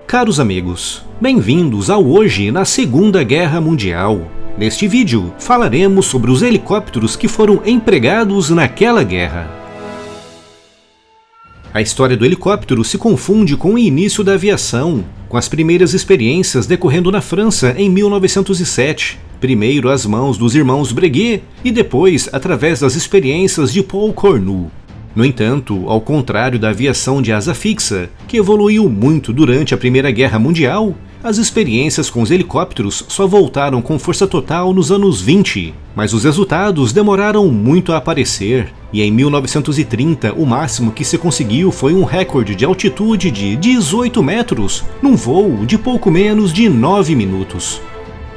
Caros amigos, bem-vindos ao Hoje na Segunda Guerra Mundial. Neste vídeo, falaremos sobre os helicópteros que foram empregados naquela guerra. A história do helicóptero se confunde com o início da aviação, com as primeiras experiências decorrendo na França em 1907, primeiro às mãos dos irmãos Breguet e depois através das experiências de Paul Cornu. No entanto, ao contrário da aviação de asa fixa, que evoluiu muito durante a Primeira Guerra Mundial, as experiências com os helicópteros só voltaram com força total nos anos 20, mas os resultados demoraram muito a aparecer, e em 1930 o máximo que se conseguiu foi um recorde de altitude de 18 metros, num voo de pouco menos de 9 minutos.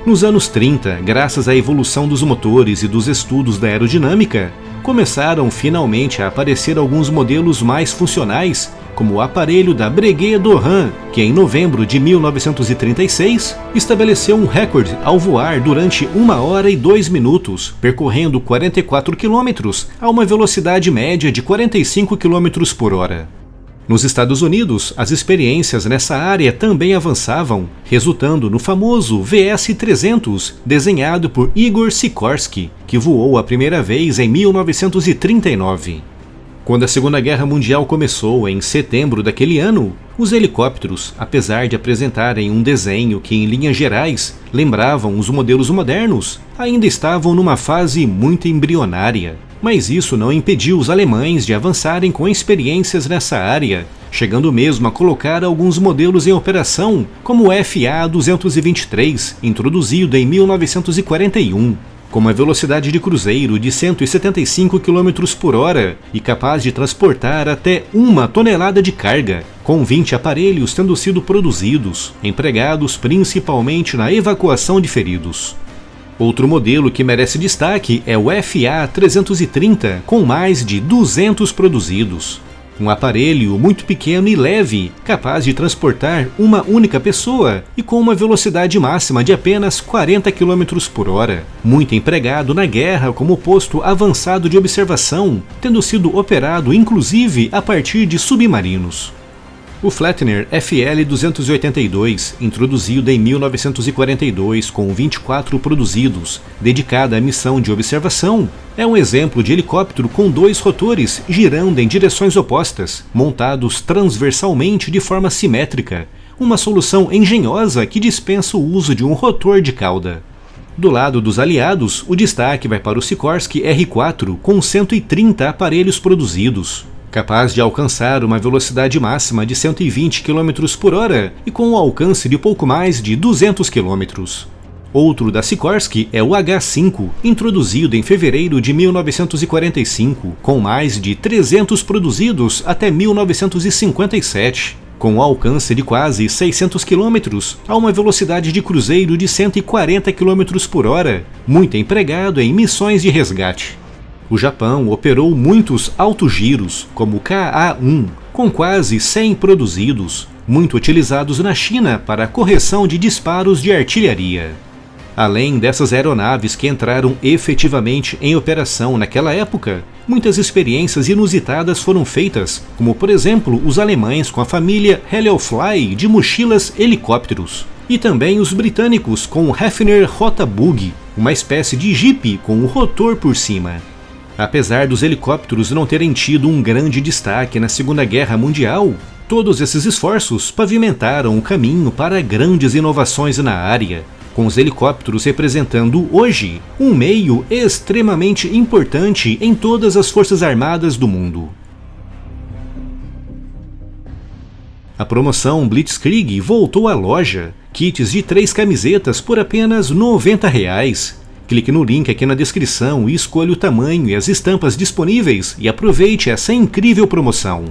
Nos anos 30, graças à evolução dos motores e dos estudos da aerodinâmica, começaram finalmente a aparecer alguns modelos mais funcionais, como o aparelho da Breguet-Durand, que em novembro de 1936 estabeleceu um recorde ao voar durante 1 hora e 2 minutos, percorrendo 44 km a uma velocidade média de 45 km por hora. Nos Estados Unidos, as experiências nessa área também avançavam, resultando no famoso VS-300, desenhado por Igor Sikorsky, que voou a primeira vez em 1939. Quando a Segunda Guerra Mundial começou em setembro daquele ano, os helicópteros, apesar de apresentarem um desenho que em linhas gerais lembravam os modelos modernos, ainda estavam numa fase muito embrionária. Mas isso não impediu os alemães de avançarem com experiências nessa área, chegando mesmo a colocar alguns modelos em operação, como o FA-223, introduzido em 1941. Com uma velocidade de cruzeiro de 175 km por hora e capaz de transportar até 1 tonelada de carga, com 20 aparelhos tendo sido produzidos, empregados principalmente na evacuação de feridos. Outro modelo que merece destaque é o FA-330, com mais de 200 produzidos. Um aparelho muito pequeno e leve, capaz de transportar uma única pessoa e com uma velocidade máxima de apenas 40 km por hora. Muito empregado na guerra como posto avançado de observação, tendo sido operado inclusive a partir de submarinos. O Flettner FL-282, introduzido em 1942 com 24 produzidos, dedicada à missão de observação, é um exemplo de helicóptero com 2 rotores girando em direções opostas, montados transversalmente de forma simétrica, uma solução engenhosa que dispensa o uso de um rotor de cauda. Do lado dos aliados, o destaque vai para o Sikorsky R-4 com 130 aparelhos produzidos. Capaz de alcançar uma velocidade máxima de 120 km por hora e com um alcance de pouco mais de 200 km. Outro da Sikorsky é o H-5, introduzido em fevereiro de 1945, com mais de 300 produzidos até 1957, com um alcance de quase 600 km a uma velocidade de cruzeiro de 140 km por hora, muito empregado em missões de resgate. O Japão operou muitos autogiros, como o KA-1, com quase 100 produzidos, muito utilizados na China para a correção de disparos de artilharia. Além dessas aeronaves que entraram efetivamente em operação naquela época, muitas experiências inusitadas foram feitas, como por exemplo os alemães com a família Heliofly de mochilas helicópteros, e também os britânicos com o Hafner Rotabug, uma espécie de jipe com o rotor por cima. Apesar dos helicópteros não terem tido um grande destaque na Segunda Guerra Mundial, todos esses esforços pavimentaram o caminho para grandes inovações na área, com os helicópteros representando hoje um meio extremamente importante em todas as forças armadas do mundo. A promoção Blitzkrieg voltou à loja, kits de 3 camisetas por apenas R$ 90. Clique no link aqui na descrição e escolha o tamanho e as estampas disponíveis e aproveite essa incrível promoção.